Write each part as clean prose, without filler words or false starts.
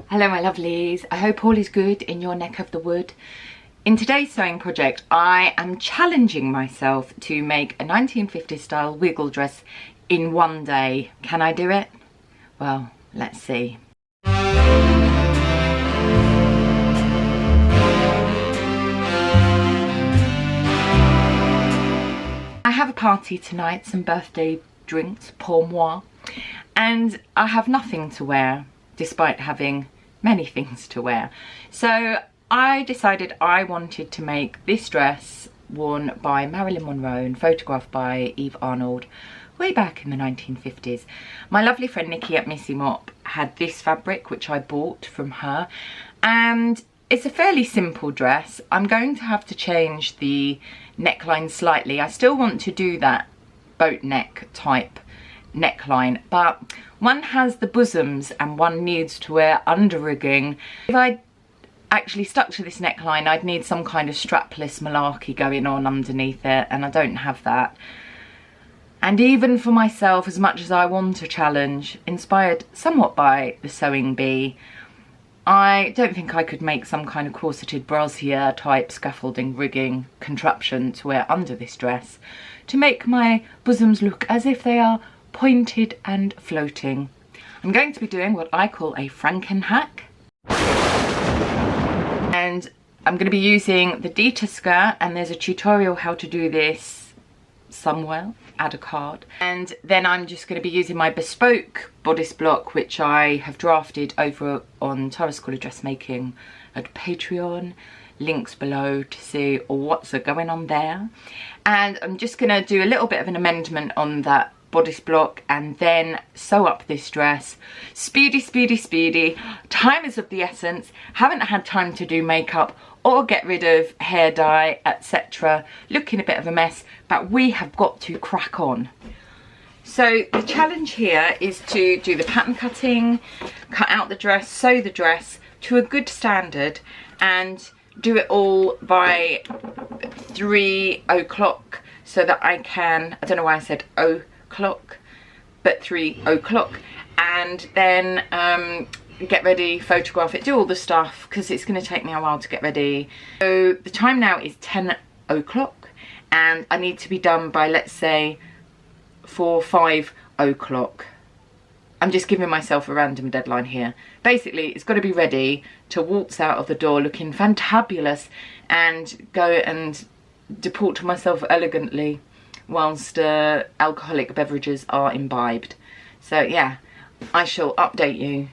Hello my lovelies, I hope all is good in your neck of the wood. In today's sewing project I am challenging myself to make a 1950s style wiggle dress in one day. Can I do it? Well, let's see. I have a party tonight, some birthday drinks, pour moi, and I have nothing to wear despite having many things to wear. So I decided I wanted to make this dress worn by Marilyn Monroe and photographed by Eve Arnold way back in the 1950s. My lovely friend Nikki at Missy Mop had this fabric which I bought from her, and it's a fairly simple dress. I'm going to have to change the neckline slightly. I still want to do that boat neck type neckline, but one has the bosoms and one needs to wear under rigging. If I actually stuck to this neckline, I'd need some kind of strapless malarkey going on underneath it, and I don't have that. And even for myself, as much as I want a challenge, inspired somewhat by the Sewing Bee, I don't think I could make some kind of corseted brassiere type scaffolding rigging contraption to wear under this dress to make my bosoms look as if they are pointed and floating. I'm going to be doing what I call a Frankenhack, and I'm going to be using the Deighton skirt, and there's a tutorial how to do this somewhere, add a card. And then I'm just going to be using my bespoke bodice block which I have drafted over on Tara School of Dressmaking at Patreon, links below to see what's going on there. And I'm just going to do a little bit of an amendment on that bodice block and then sew up this dress. Speedy, speedy, speedy. Time is of the essence. Haven't had time to do makeup or get rid of hair dye, etc. Looking a bit of a mess, but we have got to crack on. So the challenge here is to do the pattern cutting, cut out the dress, sew the dress to a good standard, and do it all by 3 o'clock so that I can, I don't know why I said o'clock, but 3 o'clock, and then get ready, photograph it, do all the stuff, because it's going to take me a while to get ready. So the time now is 10 o'clock and I need to be done by, let's say, 5 o'clock. I'm just giving myself a random deadline here. Basically, it's got to be ready to waltz out of the door looking fantabulous and go and deport myself elegantly whilst alcoholic beverages are imbibed. So yeah, I shall update you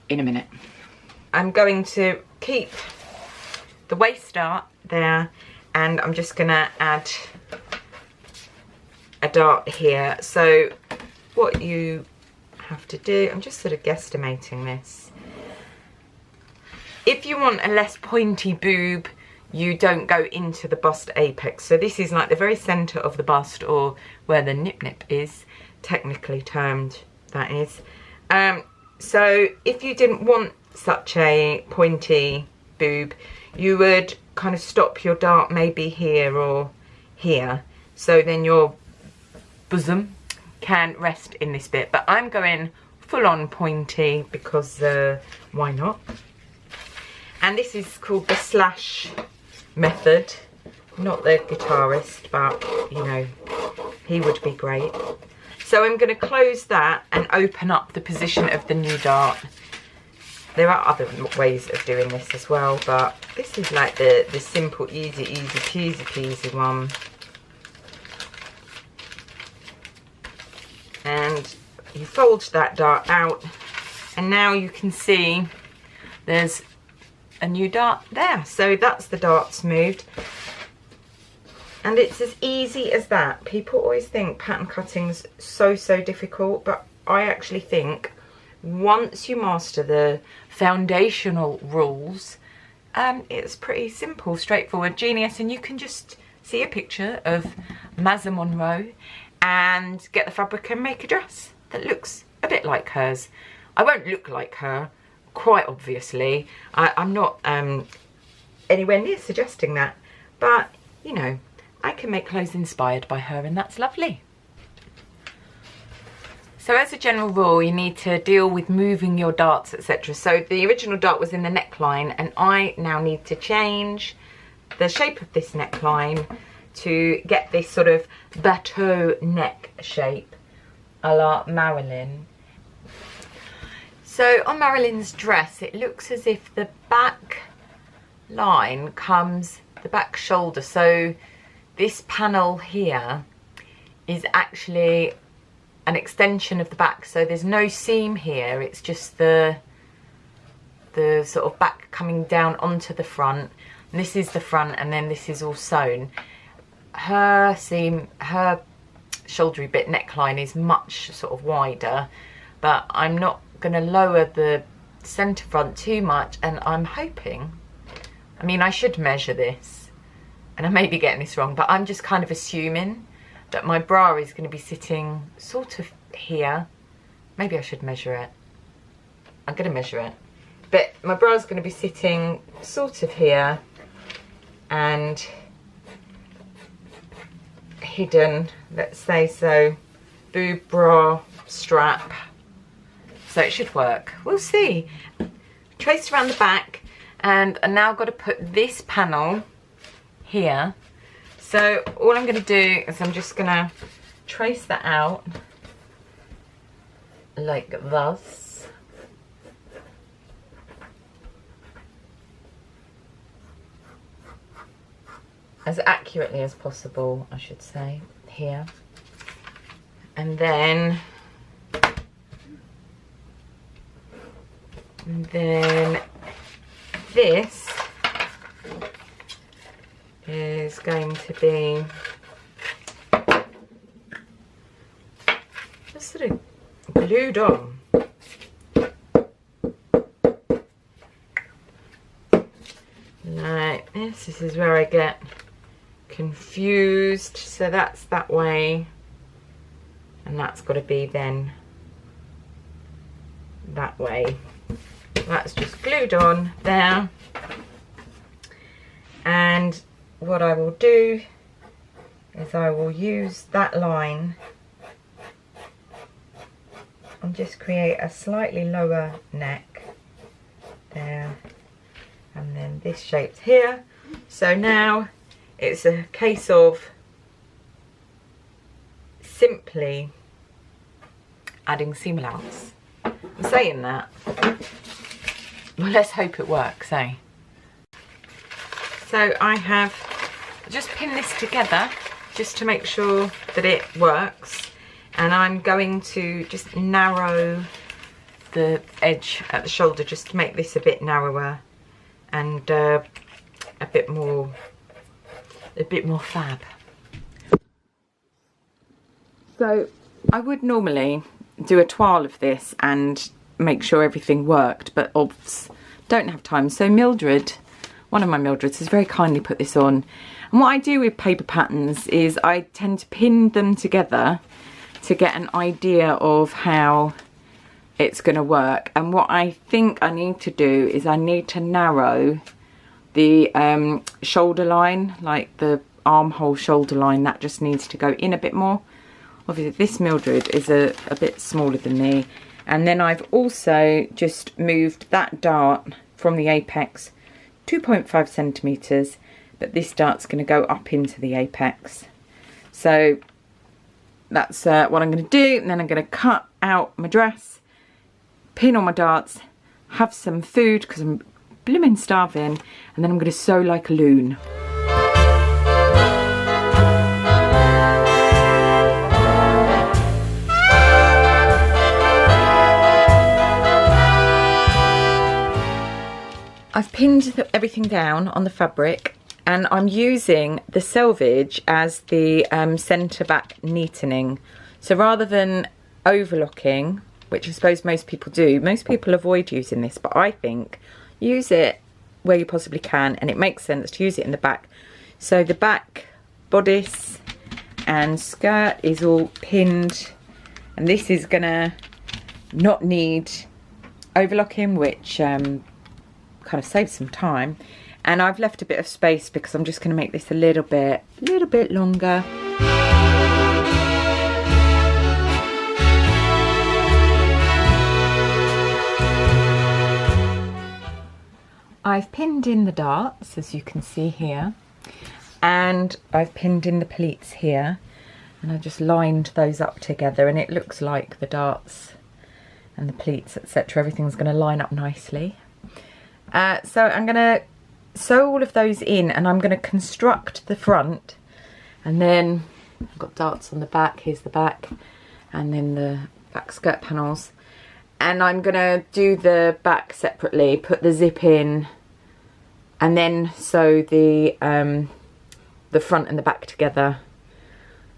in a minute. I'm going to keep the waist dart there, and I'm just gonna add a dart here. So what you have to do, I'm just sort of guesstimating this. If you want a less pointy boob, you don't go into the bust apex. So this is like the very centre of the bust, or where the nip is technically termed, that is. So if you didn't want such a pointy boob, you would kind of stop your dart maybe here or here, so then your bosom can rest in this bit. But I'm going full on pointy because why not? And this is called the slash method. Not the guitarist, but you know, he would be great. So I'm going to close that and open up the position of the new dart. There are other ways of doing this as well, but this is like the simple, easy peasy one. And you fold that dart out, and now you can see there's a new dart there. So that's the darts moved. And it's as easy as that. People always think pattern cutting's so difficult, but I actually think once you master the foundational rules, it's pretty simple, straightforward, genius, and you can just see a picture of Marilyn Monroe and get the fabric and make a dress that looks a bit like hers. I won't look like her, quite obviously. I'm not anywhere near suggesting that, but you know, I can make clothes inspired by her, and that's lovely. So as a general rule, you need to deal with moving your darts, etc. So the original dart was in the neckline, and I now need to change the shape of this neckline to get this sort of bateau neck shape a la Marilyn. So on Marilyn's dress, it looks as if the back line comes, the back shoulder, so this panel here is actually an extension of the back, so there's no seam here, it's just the sort of back coming down onto the front, and this is the front, and then this is all sewn. Her seam, her shouldery bit neckline is much sort of wider, but I'm not going to lower the centre front too much, and I'm hoping, I mean, I should measure this, and I may be getting this wrong, but I'm just kind of assuming that my bra is going to be sitting sort of here. Maybe I should measure it. I'm going to measure it. But my bra is going to be sitting sort of here and hidden, let's say so, boob bra strap. So it should work. We'll see. Traced around the back, and I now got to put this panel here. So all I'm going to do is I'm just going to trace that out like thus. As accurately as possible, I should say, here. And then this is going to be just sort of glued on. Like this. This is where I get confused. So that's that way, and that's got to be then that way. That's just glued on there. And what I will do is I will use that line and just create a slightly lower neck there, and then this shape here. So now it's a case of simply adding seam allowance. I'm saying that. Well, let's hope it works, eh? So I have just pinned this together just to make sure that it works, and I'm going to just narrow the edge at the shoulder just to make this a bit narrower and a bit more fab. So I would normally do a toile of this and make sure everything worked, but obviously don't have time. So Mildred, one of my Mildreds, has very kindly put this on. And what I do with paper patterns is I tend to pin them together to get an idea of how it's going to work. And what I think I need to do is I need to narrow the shoulder line, like the armhole shoulder line, that just needs to go in a bit more. Obviously this Mildred is a bit smaller than me. And then I've also just moved that dart from the apex 2.5 centimetres, but this dart's going to go up into the apex. So that's what I'm going to do, and then I'm going to cut out my dress, pin all my darts, have some food because I'm blooming starving, and then I'm going to sew like a loon. I've pinned everything down on the fabric, and I'm using the selvage as the centre back neatening. So rather than overlocking, which I suppose most people do, most people avoid using this, but I think use it where you possibly can, and it makes sense to use it in the back. So the back bodice and skirt is all pinned, and this is gonna not need overlocking, which kind of saves some time. And I've left a bit of space because I'm just going to make this a little bit longer. I've pinned in the darts, as you can see here, and I've pinned in the pleats here, and I've just lined those up together, and it looks like the darts and the pleats, etc. Everything's going to line up nicely. So I'm going to sew all of those in, and I'm going to construct the front, and then I've got darts on the back. Here's the back, and then the back skirt panels, and I'm going to do the back separately, put the zip in, and then sew the front and the back together.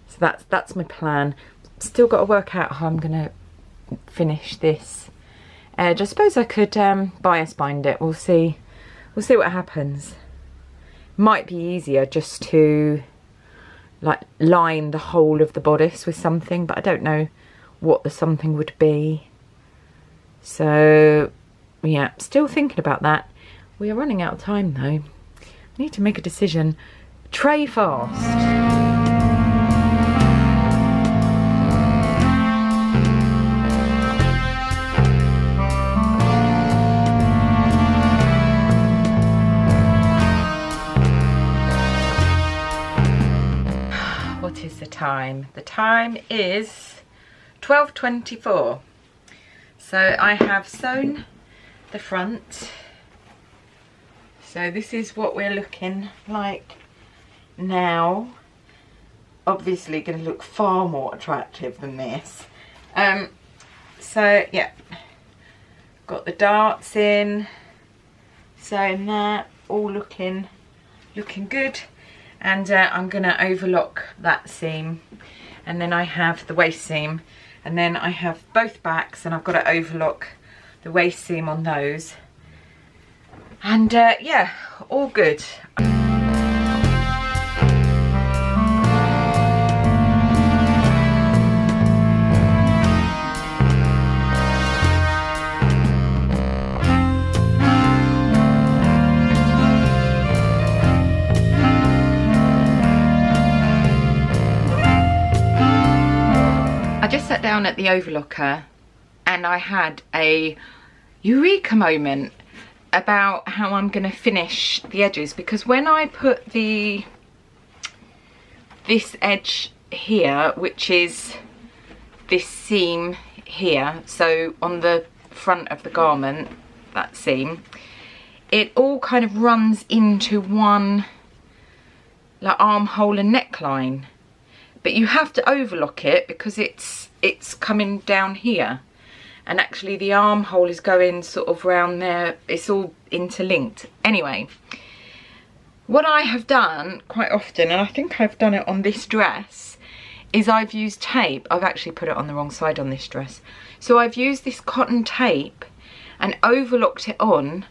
So that's my plan. Still got to work out how I'm going to finish this edge. I suppose I could bias bind it. We'll see what happens. Might be easier just to like line the whole of the bodice with something, but I don't know what the something would be. So yeah, still thinking about that. We are running out of time though. I need to make a decision. Tray fast. What is the time? The time is 12:24. So I have sewn the front. So this is what we're looking like now. Obviously going to look far more attractive than this. So yeah, got the darts in, sewn that, all looking good. And I'm going to overlock that seam, and then I have the waist seam, and then I have both backs, and I've got to overlock the waist seam on those. And yeah, all good. I just sat down at the overlocker and I had a eureka moment about how I'm going to finish the edges, because when I put this edge here, which is this seam here, so on the front of the garment, that seam, it all kind of runs into one like armhole and neckline, but you have to overlock it because it's coming down here. And actually the armhole is going sort of round there. It's all interlinked. Anyway, what I have done quite often, and I think I've done it on this dress, is I've used tape. I've actually put it on the wrong side on this dress. So I've used this cotton tape and overlocked it on,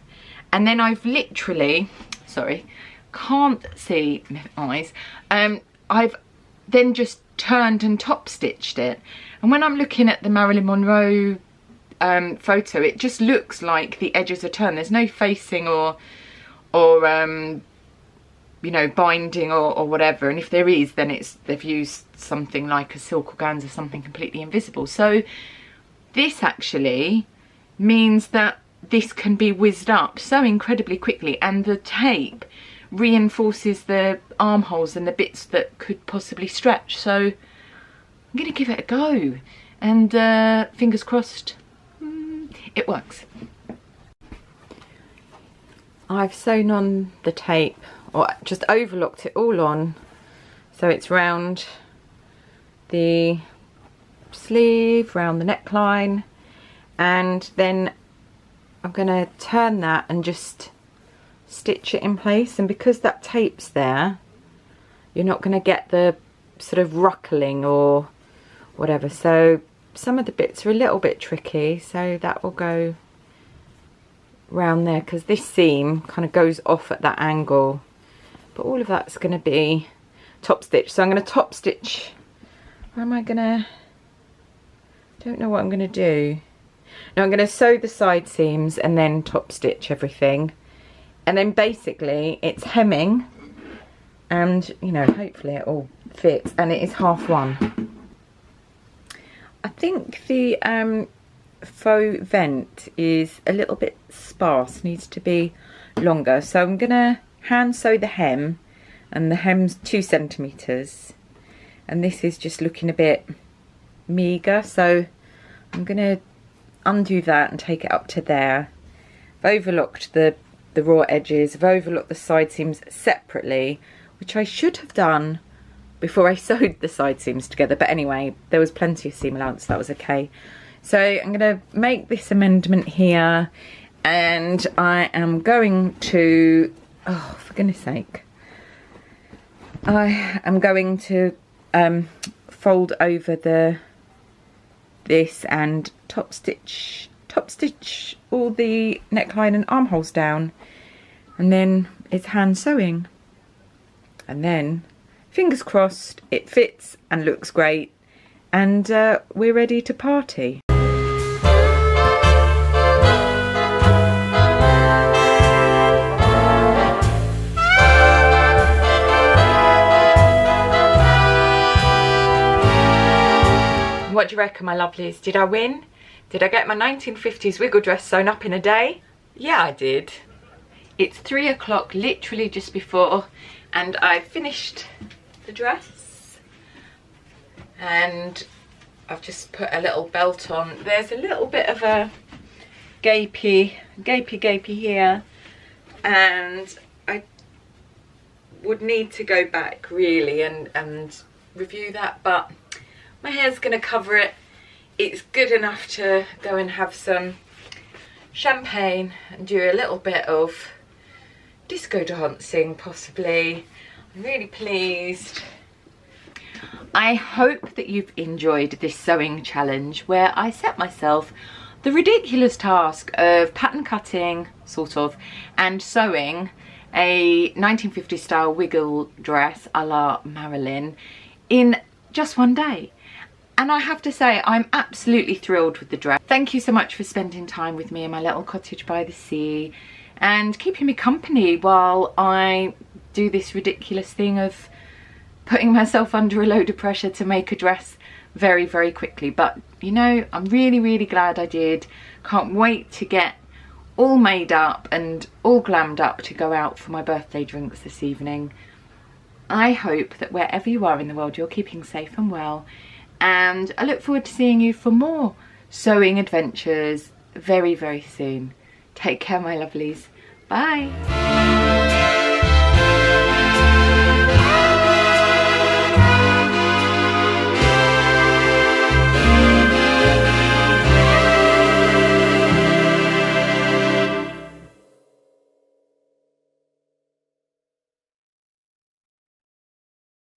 and then I've literally, sorry, can't see my eyes, I've then just turned and top stitched it. And when I'm looking at the Marilyn Monroe photo, it just looks like the edges are turned. There's no facing or you know, binding or whatever, and if there is, then they've used something like a silk organza, something completely invisible. So this actually means that this can be whizzed up so incredibly quickly, and the tape reinforces the armholes and the bits that could possibly stretch. So I'm gonna give it a go, and fingers crossed it works. I've sewn on the tape, or just overlocked it all on, so it's round the sleeve, round the neckline, and then I'm going to turn that and just stitch it in place. And because that tape's there, you're not going to get the sort of ruckling or whatever. So some of the bits are a little bit tricky, so that will go round there because this seam kind of goes off at that angle, but all of that's going to be top stitch. So I'm going to top stitch. Where am I gonna, don't know what I'm going to do. Now I'm going to sew the side seams and then top stitch everything, and then basically it's hemming, and you know, hopefully it all fits. And it is 1/2. I think the faux vent is a little bit sparse, needs to be longer. So I'm going to hand sew the hem, and the hem's 2 centimetres. And this is just looking a bit meagre, so I'm going to undo that and take it up to there. I've overlocked the raw edges, I've overlocked the side seams separately, which I should have done before I sewed the side seams together, but anyway, there was plenty of seam allowance, so that was okay. So I'm going to make this amendment here, and I am going to, oh for goodness sake, I am going to fold over this and top stitch all the neckline and armholes down, and then it's hand sewing, and then fingers crossed it fits and looks great, and we're ready to party. What do you reckon, my lovelies? Did I win? Did I get my 1950s wiggle dress sewn up in a day? Yeah, I did. It's 3 o'clock, literally just before, and I finished the dress. And I've just put a little belt on. There's a little bit of a gapey here, and I would need to go back really and review that, but my hair's gonna cover it. It's good enough to go and have some champagne and do a little bit of disco dancing possibly. I'm really pleased. I hope that you've enjoyed this sewing challenge where I set myself the ridiculous task of pattern cutting, sort of, and sewing a 1950s style wiggle dress a la Marilyn in just one day. And I have to say, I'm absolutely thrilled with the dress. Thank you so much for spending time with me in my little cottage by the sea and keeping me company while I do this ridiculous thing of putting myself under a load of pressure to make a dress very, very quickly. But, you know, I'm really, really glad I did. Can't wait to get all made up and all glammed up to go out for my birthday drinks this evening. I hope that wherever you are in the world, you're keeping safe and well. And I look forward to seeing you for more sewing adventures very, very soon. Take care, my lovelies. Bye.